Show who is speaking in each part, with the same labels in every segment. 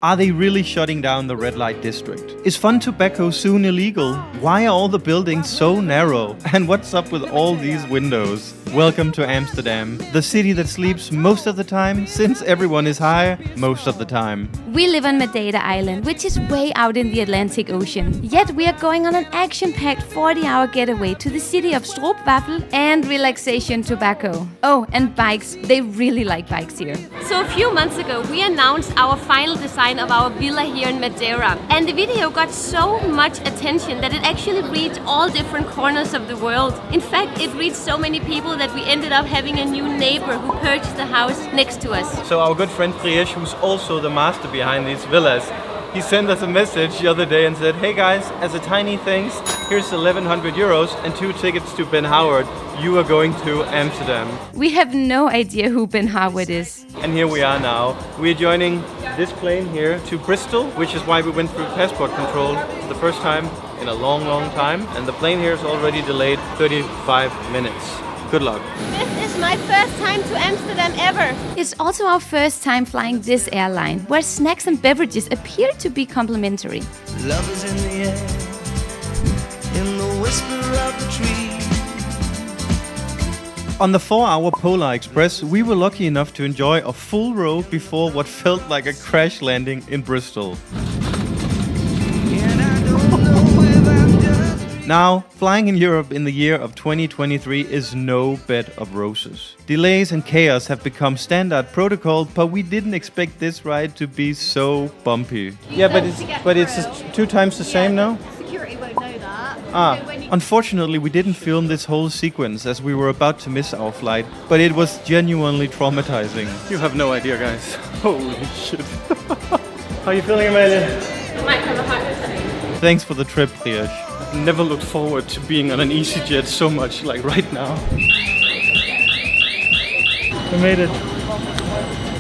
Speaker 1: Are they really shutting down the red light district? Is fun tobacco soon illegal? Why are all the buildings so narrow? And what's up with all these windows? Welcome to Amsterdam, the city that sleeps most of the time, since everyone is high most of the time.
Speaker 2: We live on Madeira Island, which is way out in the Atlantic Ocean. Yet we are going on an action-packed 40-hour getaway to the city of stroopwafel and relaxation tobacco. Oh, and bikes. They really like bikes here.
Speaker 3: So a few months ago, we announced our final design of our villa here in Madeira. And the video got so much attention that it actually reached all different corners of the world. In fact, it reached so many people that we ended up having a new neighbor who purchased the house next to us.
Speaker 1: So our good friend Priesh, who's also the master behind these villas, he sent us a message the other day and said, hey guys, as a tiny thanks, here's 1,100 euros and 2 tickets to Ben Howard. You are going to Amsterdam.
Speaker 2: We have no idea who Ben Howard is.
Speaker 1: And here we are now. We are joining this plane here to Bristol, which is why we went through passport control the first time in a long, long time. And the plane here is already delayed 35 minutes. Good luck.
Speaker 3: This is my first time to Amsterdam ever.
Speaker 2: It's also our first time flying this airline, where snacks and beverages appear to be complimentary.
Speaker 4: Love is in the air, in the whisper of the tree.
Speaker 1: On the 4-hour Polar Express, we were lucky enough to enjoy a full row before what felt like a crash landing in Bristol. Now, flying in Europe in the year of 2023 is no bed of roses. Delays and chaos have become standard protocol, but we didn't expect this ride to be so bumpy. Yeah, but it's 2 times the same now?
Speaker 3: Security won't know that.
Speaker 1: Unfortunately, we didn't film this whole sequence as we were about to miss our flight, but it was genuinely traumatizing. You have no idea, guys. Holy shit. How are you feeling, Amalie?
Speaker 3: I might have a heart attack.
Speaker 1: Thanks for the trip, Priesh. I've never looked forward to being on an EasyJet so much like right now. We made it.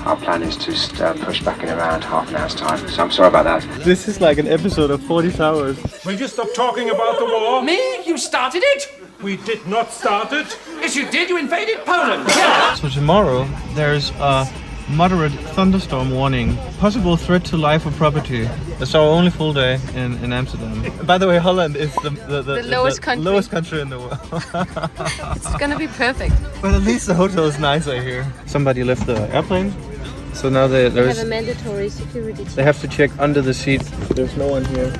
Speaker 5: Our plan is to push back in around half an hour's time, so I'm sorry about that.
Speaker 1: This is like an episode of 40 Towers.
Speaker 6: Will you stop talking about the war?
Speaker 7: Me? You started it?
Speaker 6: We did not start it.
Speaker 7: Yes, you did. You invaded Poland.
Speaker 1: So tomorrow, there's a moderate thunderstorm warning. Possible threat to life or property. It's our only full day in Amsterdam. By the way, Holland is the
Speaker 2: lowest country.
Speaker 1: lowest country in the world.
Speaker 2: It's gonna be perfect.
Speaker 1: But at least the hotel is nice, I hear. Somebody left the airplane. So now they
Speaker 3: mandatory security check.
Speaker 1: They have to check under the seat. There's no one here.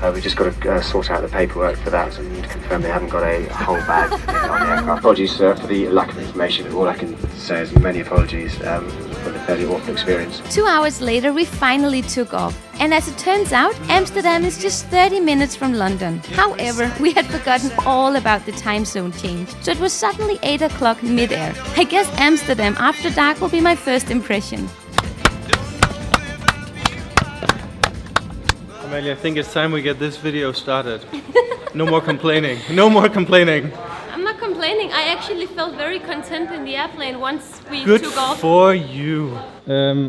Speaker 5: We've just got to sort out the paperwork for that, so we need to confirm they haven't got a whole bag on the aircraft. Apologies for the lack of information. All I can say is many apologies for the fairly awful experience.
Speaker 2: 2 hours later, we finally took off. And as it turns out, Amsterdam is just 30 minutes from London. However, we had forgotten all about the time zone change, so it was suddenly 8 o'clock mid-air. I guess Amsterdam after dark will be my first impression.
Speaker 1: Amalie, I think it's time we get this video started. No more complaining. No more complaining.
Speaker 3: I'm not complaining. I actually felt very content in the airplane once we
Speaker 1: Good
Speaker 3: took off.
Speaker 1: for you.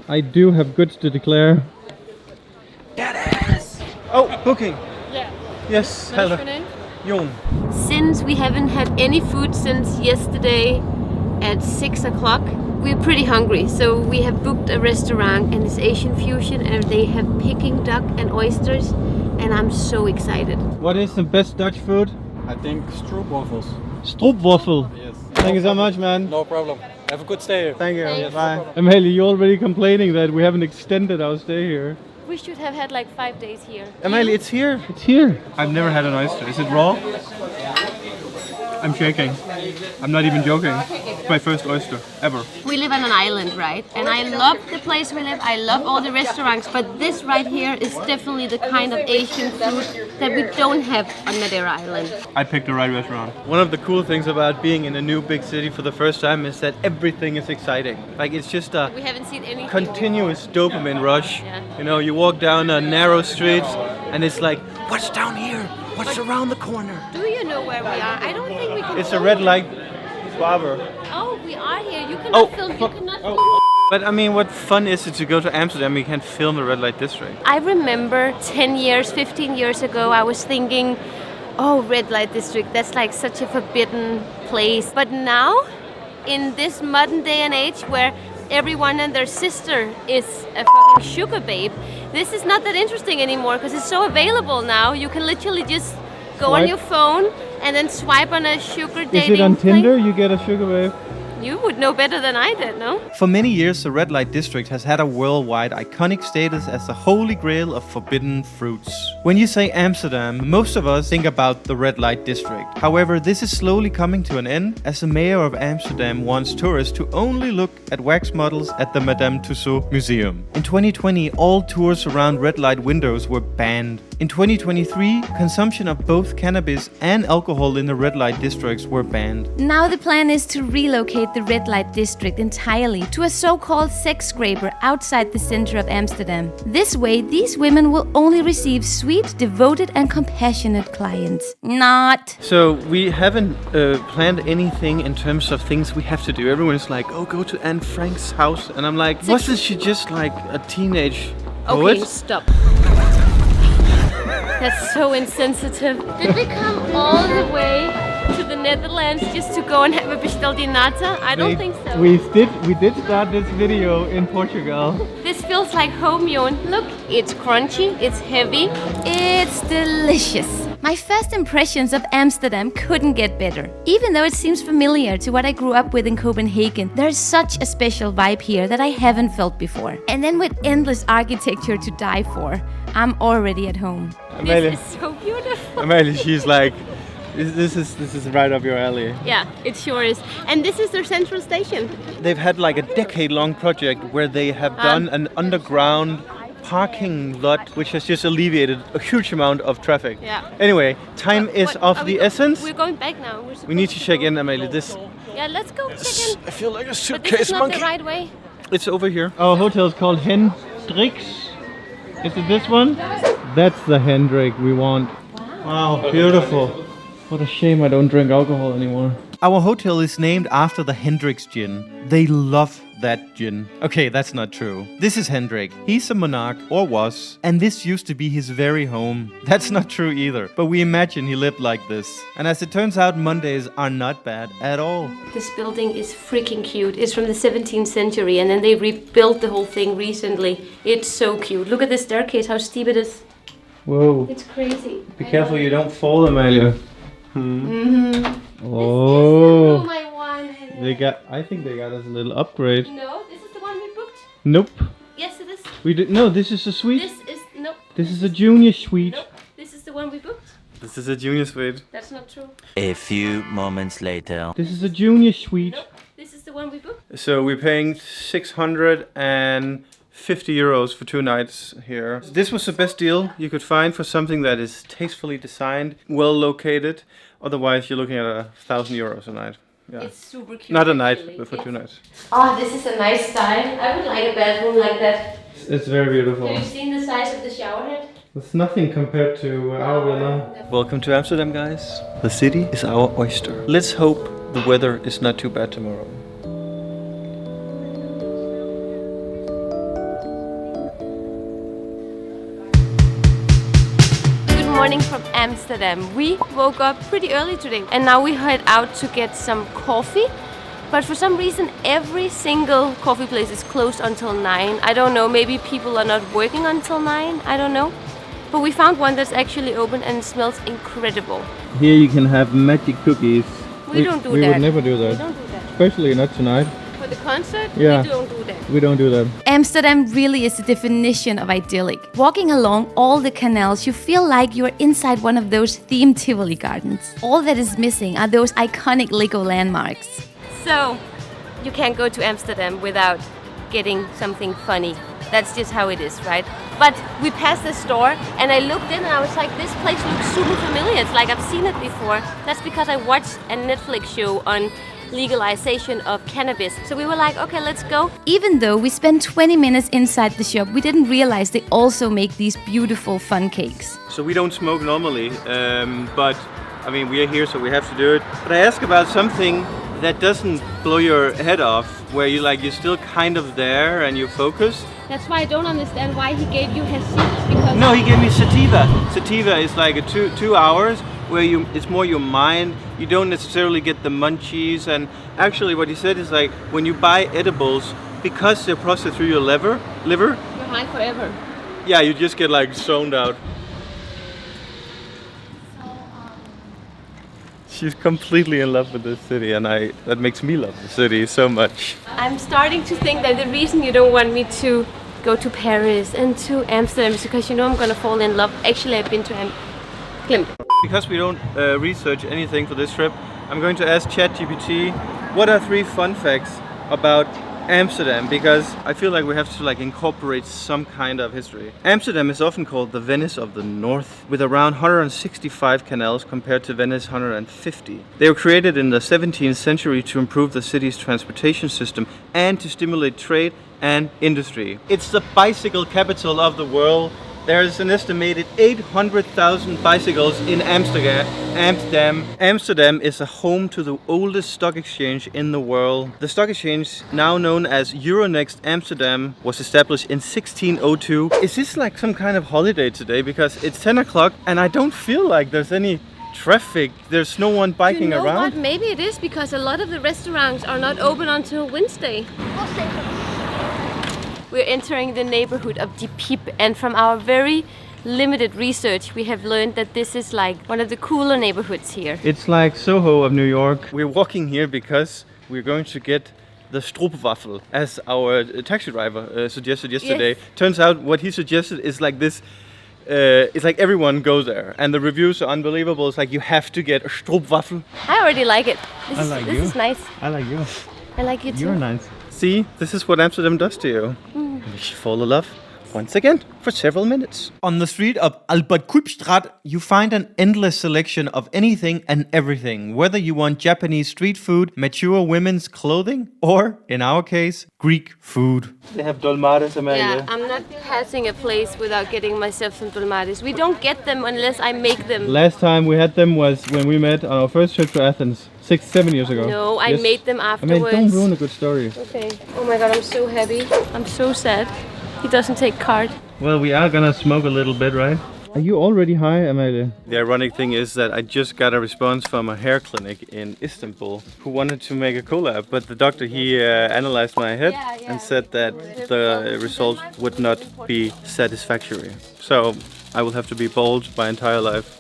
Speaker 1: I do have goods to declare. Oh, booking.
Speaker 3: Yeah.
Speaker 1: Yes,
Speaker 3: What is
Speaker 1: hello.
Speaker 3: your name?
Speaker 1: Jon.
Speaker 3: Since we haven't had any food since yesterday at 6 o'clock, we're pretty hungry. So we have booked a restaurant and it's Asian fusion and they have Peking duck and oysters and I'm so excited.
Speaker 1: What is the best Dutch food?
Speaker 8: I think stroopwafels.
Speaker 1: Stroopwafel.
Speaker 8: Yes.
Speaker 1: Thank you so much, man.
Speaker 8: No problem. Have a good stay here.
Speaker 1: Thank you.
Speaker 3: Thanks.
Speaker 1: Bye. Amalie, you're already complaining that we haven't extended our stay here.
Speaker 3: We should have had like 5 days here.
Speaker 1: Amalie, it's here. It's here. I've never had an oyster. Is it raw? I'm shaking. I'm not even joking. It's my first oyster ever.
Speaker 3: We live on an island, right? And I love the place we live. I love all the restaurants, but this right here is definitely the kind of Asian food that we don't have on Madeira Island.
Speaker 1: I picked the right restaurant. One of the cool things about being in a new big city for the first time is that everything is exciting. Like it's just a
Speaker 3: We haven't seen anything.
Speaker 1: continuous dopamine rush.
Speaker 3: Yeah.
Speaker 1: You know, you walk down narrow streets and it's like, what's down here? What's around the corner?
Speaker 3: Do you know where we are? I don't think we can.
Speaker 1: It's a
Speaker 3: film
Speaker 1: red
Speaker 3: it.
Speaker 1: light barber.
Speaker 3: Oh, we are here. You cannot film. You cannot film.
Speaker 1: But I mean, what fun is it to go to Amsterdam? You can't film the red light district.
Speaker 3: I remember 10 years, 15 years ago, I was thinking, oh, red light district, that's like such a forbidden place. But now, in this modern day and age where everyone and their sister is a fucking sugar babe, This is not that interesting anymore because it's so available now. You can literally just go on
Speaker 1: Swipe.
Speaker 3: your phone and then swipe on a sugar dating
Speaker 1: Is it on
Speaker 3: thing.
Speaker 1: Tinder? You get a sugar babe?
Speaker 3: You would know better than I did, no?
Speaker 1: For many years, the red light district has had a worldwide iconic status as the holy grail of forbidden fruits. When you say Amsterdam, most of us think about the red light district. However, this is slowly coming to an end as the mayor of Amsterdam wants tourists to only look at wax models at the Madame Tussauds Museum. In 2020, all tours around red light windows were banned. In 2023, consumption of both cannabis and alcohol in the red light districts were banned.
Speaker 2: Now the plan is to relocate the red light district entirely to a so-called sex scraper outside the center of Amsterdam. This way, these women will only receive sweet, devoted and compassionate clients. Not.
Speaker 1: So we haven't planned anything in terms of things we have to do. Everyone's like, oh, go to Anne Frank's house. And I'm like, wasn't she just like a teenage poet?
Speaker 3: Okay, stop. That's so insensitive. Did we come all the way to the Netherlands just to go and have a pastel de nata? I don't think so.
Speaker 1: We did start this video in Portugal.
Speaker 3: This feels like home, Jon. Look, it's crunchy, it's heavy.
Speaker 2: It's delicious. My first impressions of Amsterdam couldn't get better. Even though it seems familiar to what I grew up with in Copenhagen, there's such a special vibe here that I haven't felt before. And then with endless architecture to die for, I'm already at home.
Speaker 1: Amalie,
Speaker 3: This is so beautiful.
Speaker 1: Amalie, she's like, this is right up your alley.
Speaker 3: Yeah, it sure is. And this is their central station.
Speaker 1: They've had like a decade-long project where they have done an underground parking lot, which has just alleviated a huge amount of traffic.
Speaker 3: Yeah.
Speaker 1: Anyway, time is
Speaker 3: What-
Speaker 1: of
Speaker 3: are
Speaker 1: the
Speaker 3: we
Speaker 1: essence.
Speaker 3: We're going back now.
Speaker 1: We need to check in, Amalie. This
Speaker 3: Yeah, let's go check in.
Speaker 1: I feel like a
Speaker 3: But this
Speaker 1: suitcase
Speaker 3: is not
Speaker 1: monkey.
Speaker 3: the right way.
Speaker 1: It's over here. Our hotel is called Hendrix. Is it this one? That's the Hendrik we want. Wow, beautiful. What a shame I don't drink alcohol anymore. Our hotel is named after the Hendrix gin. They love that gin. Okay, that's not true. This is Hendrik. He's a monarch, or was, and this used to be his very home. That's not true either, but we imagine he lived like this. And as it turns out, Mondays are not bad at all.
Speaker 3: This building is freaking cute. It's from the 17th century and then they rebuilt the whole thing recently. It's so cute. Look at the staircase, how steep it is.
Speaker 1: Whoa.
Speaker 3: It's crazy.
Speaker 1: Be careful you don't fall, Amalia.
Speaker 3: Oh,
Speaker 1: Oh.
Speaker 3: my one.
Speaker 1: I think they got us a little upgrade.
Speaker 3: No, this is the one we booked.
Speaker 1: Nope.
Speaker 3: Yes, it is.
Speaker 1: We did no, this is a suite.
Speaker 3: Nope.
Speaker 1: This is a junior suite.
Speaker 3: Nope. This is the one we booked.
Speaker 1: This is a junior suite.
Speaker 3: That's not true.
Speaker 9: A few moments later.
Speaker 1: This is a junior suite.
Speaker 3: Nope. This is the one we booked.
Speaker 1: So we're paying 650 euros for 2 nights here. This was the best deal you could find for something that is tastefully designed, well located. Otherwise, you're looking at 1,000 euros a night. Yeah.
Speaker 3: It's super cute.
Speaker 1: Not a night,
Speaker 3: actually.
Speaker 1: but for
Speaker 3: It's-
Speaker 1: 2 nights.
Speaker 3: Oh, this is a nice style. I would like a bathroom like that.
Speaker 1: It's very beautiful.
Speaker 3: Have you seen the size of the shower head?
Speaker 1: It's nothing compared to our villa. Welcome to Amsterdam, guys. The city is our oyster. Let's hope the weather is not too bad tomorrow.
Speaker 3: Good morning from Amsterdam. We woke up pretty early today and now we head out to get some coffee. But for some reason every single coffee place is closed until 9. I don't know, maybe people are not working until 9, I don't know. But we found one that's actually open and it smells incredible.
Speaker 1: Here you can have magic cookies.
Speaker 3: We don't do
Speaker 1: we
Speaker 3: that.
Speaker 1: would never do
Speaker 3: We
Speaker 1: that.
Speaker 3: don't do that.
Speaker 1: Especially not tonight.
Speaker 3: For the concert,
Speaker 1: Yeah.
Speaker 3: we don't do that.
Speaker 1: We don't do that.
Speaker 2: Amsterdam really is the definition of idyllic. Walking along all the canals, you feel like you're inside one of those themed Tivoli gardens. All that is missing are those iconic Lego landmarks.
Speaker 3: So, you can't go to Amsterdam without getting something funny. That's just how it is, right? But we passed the store and I looked in and I was like, this place looks super familiar. It's like I've seen it before. That's because I watched a Netflix show on legalization of cannabis. So we were like, okay, let's go.
Speaker 2: Even though we spent 20 minutes inside the shop, we didn't realize they also make these beautiful fun cakes.
Speaker 1: So we don't smoke normally, but I mean we are here, so we have to do it. But I ask about something that doesn't blow your head off, where you're still kind of there and you focus.
Speaker 3: That's why I don't understand why he gave you hashish, because
Speaker 1: No, he gave me sativa. Sativa is like a two hours where it's more your mind. You don't necessarily get the munchies, and actually what he said is like when you buy edibles, because they're processed through your liver,
Speaker 3: you're high forever.
Speaker 1: Yeah, you just get like zoned out. She's completely in love with this city, and that makes me love the city so much.
Speaker 3: I'm starting to think that the reason you don't want me to go to Paris and to Amsterdam is because you know I'm gonna fall in love. Actually, I've been to
Speaker 1: Because we don't research anything for this trip, I'm going to ask ChatGPT what are 3 fun facts about Amsterdam, because I feel like we have to like incorporate some kind of history. Amsterdam is often called the Venice of the North, with around 165 canals compared to Venice 150. They were created in the 17th century to improve the city's transportation system and to stimulate trade and industry. It's the bicycle capital of the world. There's an estimated 800,000 bicycles in Amsterdam. Amsterdam is a home to the oldest stock exchange in the world. The stock exchange, now known as Euronext Amsterdam, was established in 1602. Is this like some kind of holiday today? Because it's 10 o'clock and I don't feel like there's any traffic. There's no one biking around.
Speaker 3: What? Maybe it is because a lot of the restaurants are not open until Wednesday. We're entering the neighborhood of De Piep, and from our very limited research we have learned that this is like one of the cooler neighborhoods here.
Speaker 1: It's like Soho of New York. We're walking here because we're going to get the stroopwafel, as our taxi driver suggested yesterday.
Speaker 3: Yes.
Speaker 1: Turns out what he suggested is like this. It's like everyone goes there, and the reviews are unbelievable. It's like you have to get a stroopwafel.
Speaker 3: I already like it.
Speaker 1: I like
Speaker 3: this
Speaker 1: you.
Speaker 3: is nice.
Speaker 1: I like you.
Speaker 3: I like you too.
Speaker 1: You're nice. See, this is what Amsterdam does to you. We fall in love once again for several minutes. On the street of Albert Kuipstraat, you find an endless selection of anything and everything, whether you want Japanese street food, mature women's clothing, or, in our case, Greek food. They have dolmades, Amalia.
Speaker 3: Yeah, I'm not passing a place without getting myself some dolmades. We don't get them unless I make them.
Speaker 1: Last time we had them was when we met on our first trip to Athens, 6-7 years ago.
Speaker 3: No, I made them afterwards.
Speaker 1: Don't ruin a good story.
Speaker 3: Okay. Oh my god, I'm so happy. I'm so sad. He doesn't take card.
Speaker 1: Well, we are gonna smoke a little bit, right? Are you already high, Amalia? The ironic thing is that I just got a response from a hair clinic in Istanbul who wanted to make a collab, but the doctor, he analyzed my head and said that the result would not be satisfactory. So I will have to be bald my entire life.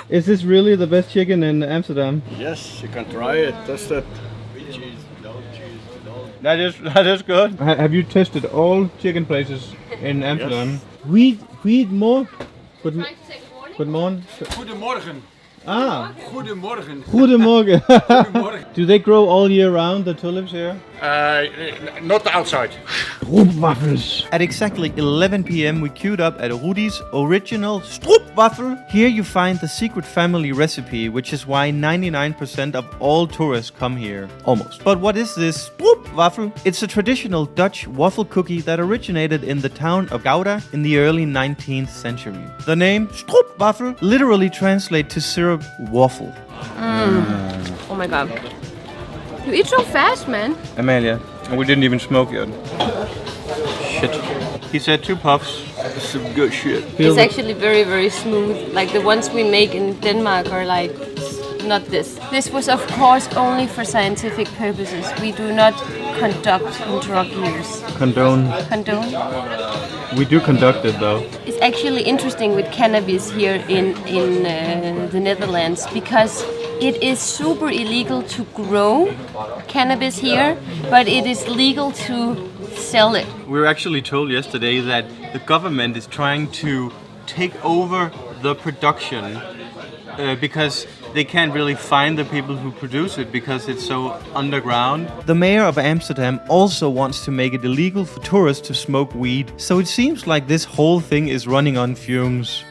Speaker 1: Is this really the best chicken in Amsterdam?
Speaker 10: Yes, you can try it. Test it. With cheese, without cheese, without.
Speaker 1: That is good. Have you tested all chicken places in Amsterdam? Goedemorgen. Goedemorgen.
Speaker 10: Goedemorgen.
Speaker 1: Ah.
Speaker 10: Goedemorgen.
Speaker 1: Goedemorgen.
Speaker 10: Goedemorgen.
Speaker 1: Do they grow all year round, the tulips here?
Speaker 10: Not outside.
Speaker 1: Stroopwafels. At exactly 11 p.m. we queued up at Rudy's original stroopwafel. Here you find the secret family recipe, which is why 99% of all tourists come here. Almost. But what is this stroopwafel? It's a traditional Dutch waffle cookie that originated in the town of Gouda in the early 19th century. The name stroopwafel literally translates to syrup waffle.
Speaker 3: Oh my god. You eat so fast, man.
Speaker 1: Amalia, we didn't even smoke yet. Shit. He said 2 puffs. Some good shit.
Speaker 3: It's actually very, very smooth. Like the ones we make in Denmark are like not this. This was of course only for scientific purposes. We do not conduct in drug use.
Speaker 1: Condone. We do conduct it though.
Speaker 3: It's actually interesting with cannabis here in the Netherlands because it is super illegal to grow cannabis here, but it is legal to sell it.
Speaker 1: We were actually told yesterday that the government is trying to take over the production because they can't really find the people who produce it because it's so underground. The mayor of Amsterdam also wants to make it illegal for tourists to smoke weed. So it seems like this whole thing is running on fumes.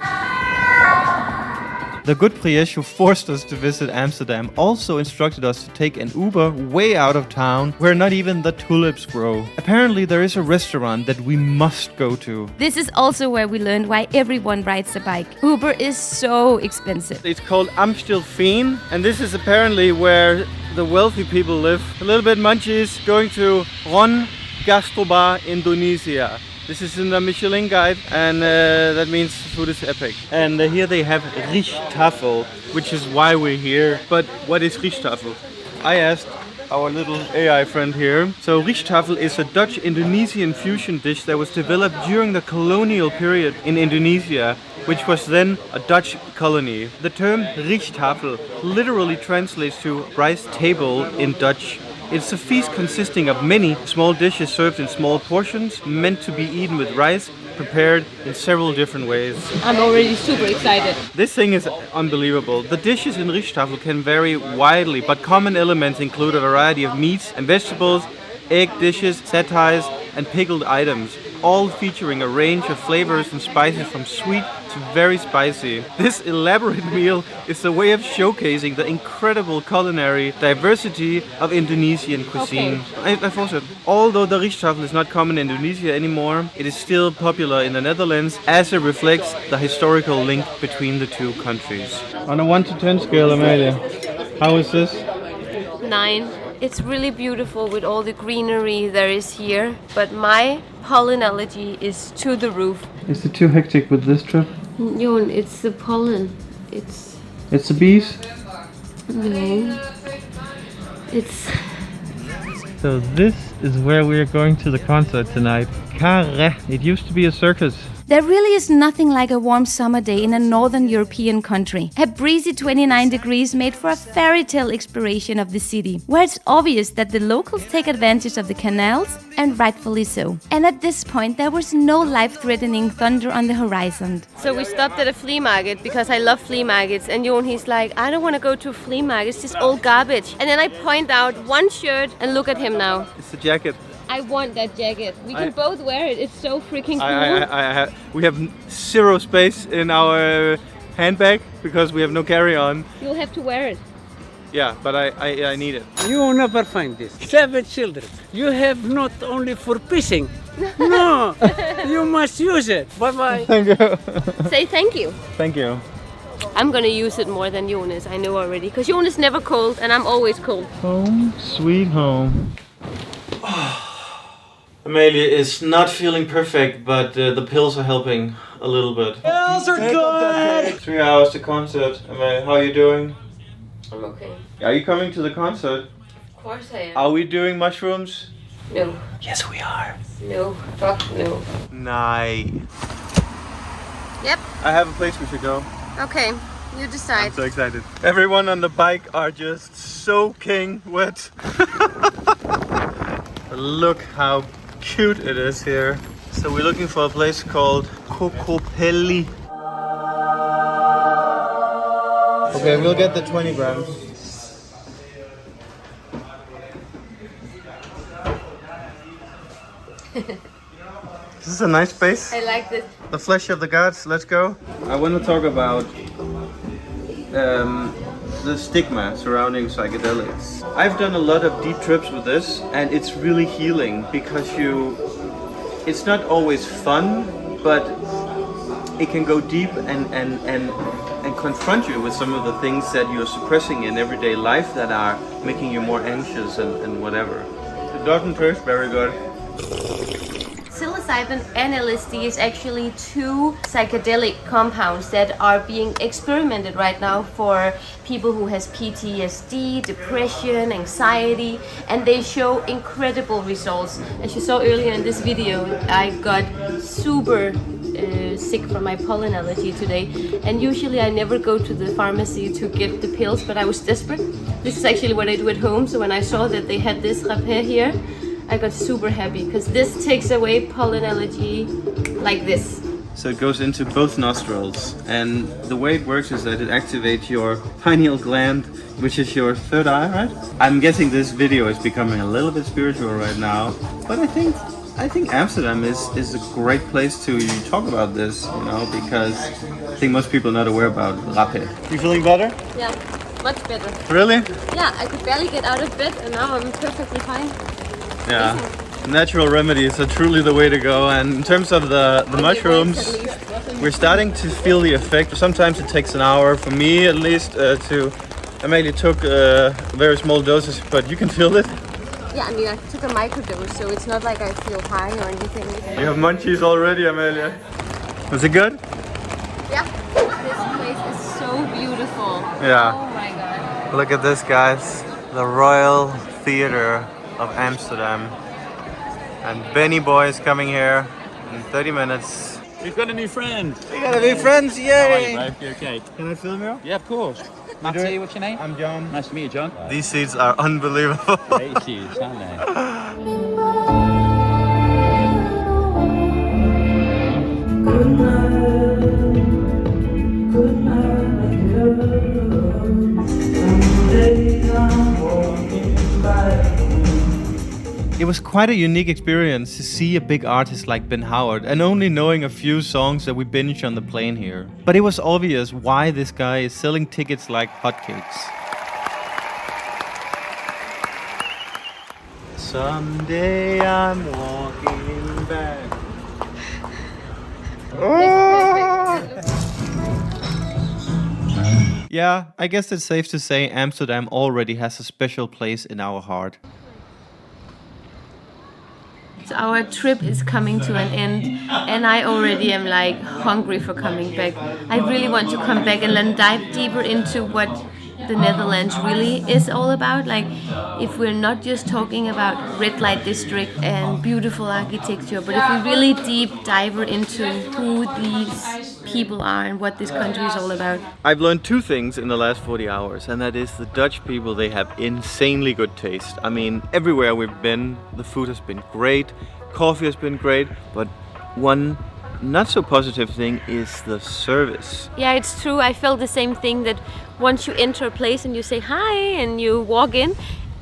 Speaker 1: The good Priesh who forced us to visit Amsterdam also instructed us to take an Uber way out of town where not even the tulips grow. Apparently there is a restaurant that we must go to.
Speaker 2: This is also where we learned why everyone rides a bike. Uber is so expensive.
Speaker 1: It's called Amstelveen, and this is apparently where the wealthy people live. A little bit munchies, going to Ron Gastrobar, Indonesia. This is in the Michelin guide, and that means food is epic. And here they have Richtafel, which is why we're here. But what is Richtafel? I asked our little AI friend here. So Richtafel is a Dutch-Indonesian fusion dish that was developed during the colonial period in Indonesia, which was then a Dutch colony. The term Richtafel literally translates to rice table in Dutch. It's a feast consisting of many small dishes served in small portions, meant to be eaten with rice, prepared in several different ways.
Speaker 3: I'm already super excited.
Speaker 1: This thing is unbelievable. The dishes in Richtafel can vary widely, but common elements include a variety of meats and vegetables, egg dishes, satires, and pickled items, all featuring a range of flavors and spices from sweet to very spicy. This elaborate meal is a way of showcasing the incredible culinary diversity of Indonesian cuisine. Okay. Although the Richtafel is not common in Indonesia anymore, it is still popular in the Netherlands as it reflects the historical link between the two countries. On a 1 to 10 scale, Amelia, how is this?
Speaker 3: 9. It's really beautiful with all the greenery there is here, but my pollen allergy is to the roof.
Speaker 1: Is it too hectic with this trip?
Speaker 3: Jon, it's the pollen.
Speaker 1: It's the bees?
Speaker 3: No. It's...
Speaker 1: So this is where we are going to the concert tonight. Carré. It used to be a circus.
Speaker 2: There really is nothing like a warm summer day in a northern European country. A breezy 29 degrees made for a fairy tale exploration of the city, where it's obvious that the locals take advantage of the canals, and rightfully so. And at this point, there was no life-threatening thunder on the horizon.
Speaker 3: So we stopped at a flea market because I love flea markets, and Jon, he's like, I don't want to go to a flea market, it's just old garbage. And then I point out one shirt and look at him now.
Speaker 1: It's the jacket.
Speaker 3: I want that jacket. We can both wear it. It's so freaking cool.
Speaker 1: We have zero space in our handbag because we have no carry-on.
Speaker 3: You'll have to wear it.
Speaker 1: Yeah, but I need it.
Speaker 11: You will never find this. 7 children. You have not only for pissing. No, you must use it. Bye-bye.
Speaker 1: Thank you.
Speaker 3: Say thank you.
Speaker 1: Thank you.
Speaker 3: I'm gonna use it more than Jon is, I know already. Because Jon is never cold and I'm always cold.
Speaker 1: Home, sweet home. Amelia is not feeling perfect, but the pills are helping a little bit.
Speaker 7: Pills are good!
Speaker 1: 3 hours to concert. Amelia, how are you doing?
Speaker 3: I'm okay.
Speaker 1: Are you coming to the concert?
Speaker 3: Of course I am.
Speaker 1: Are we doing mushrooms?
Speaker 3: No.
Speaker 1: Yes, we are.
Speaker 3: No. Fuck no.
Speaker 1: Nice.
Speaker 3: Yep.
Speaker 1: I have a place we should go.
Speaker 3: Okay. You decide.
Speaker 1: I'm so excited. Everyone on the bike are just soaking wet. Look how cute it is here. So we're looking for a place called Kokopelli. Okay, we'll get the 20 grams. This is a nice space.
Speaker 3: I like this.
Speaker 1: The flesh of the gods, let's go. I want to talk about the stigma surrounding psychedelics. I've done a lot of deep trips with this, and it's really healing because it's not always fun, but it can go deep and confront you with some of the things that you're suppressing in everyday life that are making you more anxious and whatever. It doesn't taste very good.
Speaker 3: Psilocybin and LSD is actually 2 psychedelic compounds that are being experimented right now for people who has PTSD, depression, anxiety, and they show incredible results. As you saw earlier in this video, I got super sick from my pollen allergy today, and usually I never go to the pharmacy to get the pills, but I was desperate. This is actually what I do at home, so when I saw that they had this rapé here, I got super happy because this takes away pollen allergy like this.
Speaker 1: So it goes into both nostrils, and the way it works is that it activates your pineal gland, which is your third eye, right? I'm guessing this video is becoming a little bit spiritual right now, but I think Amsterdam is a great place to talk about this, you know, because I think most people are not aware about rapé. You feeling better?
Speaker 3: Yeah, much better.
Speaker 1: Really?
Speaker 3: Yeah, I could barely get out of bed and now I'm perfectly fine.
Speaker 1: Yeah, natural remedies are truly the way to go. And in terms of the mushrooms, we're starting to feel the effect. Sometimes it takes an hour, for me at least, Amelia took very small doses, but you can feel it.
Speaker 3: Yeah, I mean, I took a microdose, so it's not like I feel high or anything.
Speaker 1: You have munchies already, Amelia. Was it good?
Speaker 3: Yeah, this place is so beautiful.
Speaker 1: Yeah.
Speaker 3: Oh my god.
Speaker 1: Look at this, guys. The royal theater of Amsterdam. And Benny Boy is coming here in 30 minutes.
Speaker 8: We've got a new friend.
Speaker 1: We gotta be friends, yay!
Speaker 8: How are you, bro? You okay?
Speaker 1: Can I film you?
Speaker 8: Yeah, of course. Matty, what's your name?
Speaker 1: I'm John.
Speaker 8: Nice to meet you, John.
Speaker 1: These seats are unbelievable.
Speaker 8: Great seats, aren't they?
Speaker 1: It was quite a unique experience to see a big artist like Ben Howard and only knowing a few songs that we binged on the plane here. But it was obvious why this guy is selling tickets like hotcakes. Someday I'm walking back. Yeah, I guess it's safe to say Amsterdam already has a special place in our heart.
Speaker 3: So our trip is coming to an end, and I already am like hungry for coming back. I really want to come back and then dive deeper into what the Netherlands really is all about. Like, if we're not just talking about red light district and beautiful architecture, but if we really deep dive into who these people are and what this country is all about.
Speaker 1: I've learned two things in the last 40 hours, and that is the Dutch people, they have insanely good taste. I mean, everywhere we've been, the food has been great, coffee has been great, but one not so positive thing is the service.
Speaker 3: Yeah, it's true. I felt the same thing, that once you enter a place and you say hi and you walk in,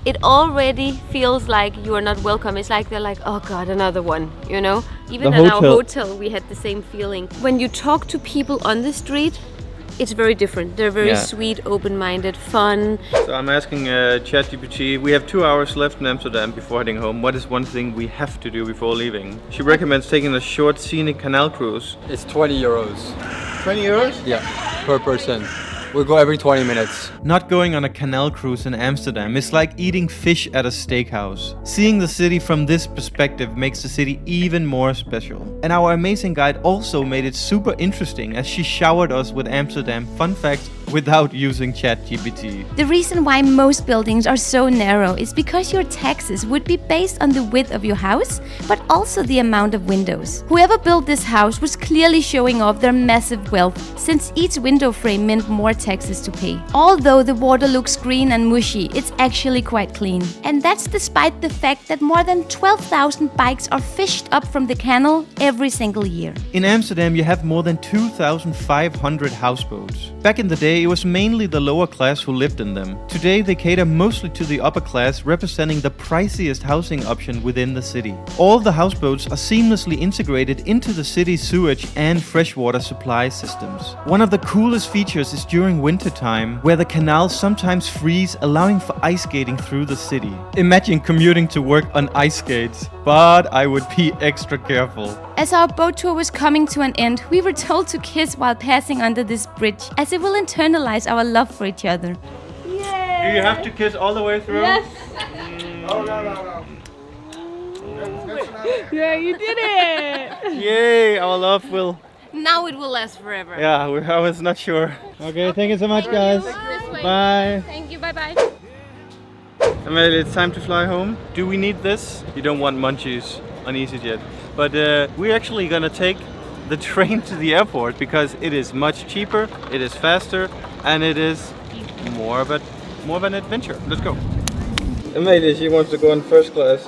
Speaker 3: it already feels like you are not welcome. It's like they're like, oh God, another one, you know? Even in our hotel, we had the same feeling. When you talk to people on the street, it's very different. They're very sweet, open-minded, fun.
Speaker 1: So I'm asking ChatGPT, we have 2 hours left in Amsterdam before heading home. What is one thing we have to do before leaving? She recommends taking a short scenic canal cruise.
Speaker 8: It's 20 euros.
Speaker 1: 20 euros?
Speaker 8: Yeah, per person. We'll go every 20 minutes.
Speaker 1: Not going on a canal cruise in Amsterdam is like eating fish at a steakhouse. Seeing the city from this perspective makes the city even more special. And our amazing guide also made it super interesting as she showered us with Amsterdam fun facts without using ChatGPT.
Speaker 2: The reason why most buildings are so narrow is because your taxes would be based on the width of your house, but also the amount of windows. Whoever built this house was clearly showing off their massive wealth, since each window frame meant more taxes to pay. Although the water looks green and mushy, it's actually quite clean. And that's despite the fact that more than 12,000 bikes are fished up from the canal every single year.
Speaker 1: In Amsterdam, you have more than 2,500 houseboats. Back in the day, it was mainly the lower class who lived in them. Today, they cater mostly to the upper class, representing the priciest housing option within the city. All the houseboats are seamlessly integrated into the city's sewage and freshwater supply systems. One of the coolest features is during winter time, where the canals sometimes freeze, allowing for ice skating through the city. Imagine commuting to work on ice skates, but I would be extra careful.
Speaker 2: As our boat tour was coming to an end, we were told to kiss while passing under this bridge, as it will internalize our love for each other.
Speaker 3: Yay!
Speaker 1: Do you have to kiss all the way through?
Speaker 3: Yes!
Speaker 10: Oh, no.
Speaker 3: Yeah, you did it!
Speaker 1: Yay, our love will...
Speaker 3: Now it will last forever.
Speaker 1: Yeah, I was not sure. Okay, thank you so much, guys. Bye.
Speaker 3: Thank you, bye-bye.
Speaker 1: Amelia, it's time to fly home. Do we need this? You don't want munchies on EasyJet. But we're actually gonna take the train to the airport because it is much cheaper, it is faster, and it is more of an adventure. Let's go. Amelia, she wants to go in first class.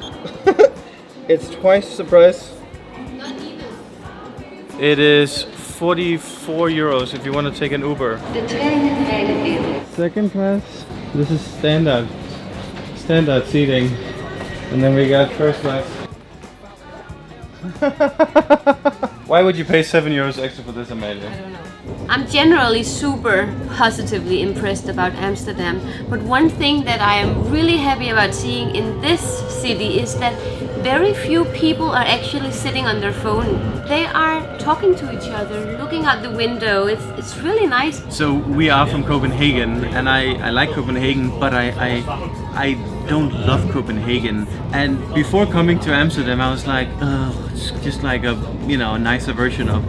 Speaker 1: It's twice the price. It is 44 euros if you want to take an Uber. Second class. This is standard seating. And then we got first class. Why would you pay 7 euros extra for this, Amelia?
Speaker 3: I don't know. I'm generally super positively impressed about Amsterdam, but one thing that I am really happy about seeing in this city is that very few people are actually sitting on their phone. They are talking to each other, looking out the window. It's really nice.
Speaker 1: So we are from Copenhagen, and I like Copenhagen, but I don't love Copenhagen. And before coming to Amsterdam, I was like, oh, it's just like a nicer version of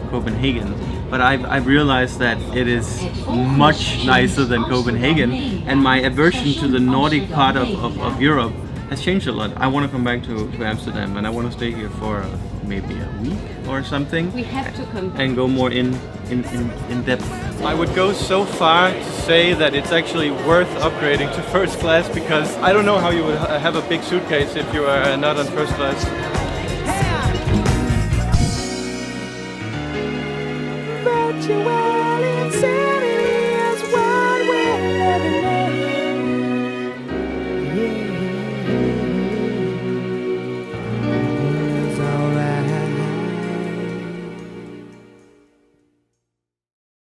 Speaker 1: Copenhagen. But I've realized that it is much nicer than Copenhagen, and my aversion to the Nordic part of Europe has changed a lot. I want to come back to Amsterdam, and I want to stay here for maybe a week or something.
Speaker 2: We have to come
Speaker 1: and go more in depth. I would go so far to say that it's actually worth upgrading to first class, because I don't know how you would have a big suitcase if you are not on first class.
Speaker 4: Virtual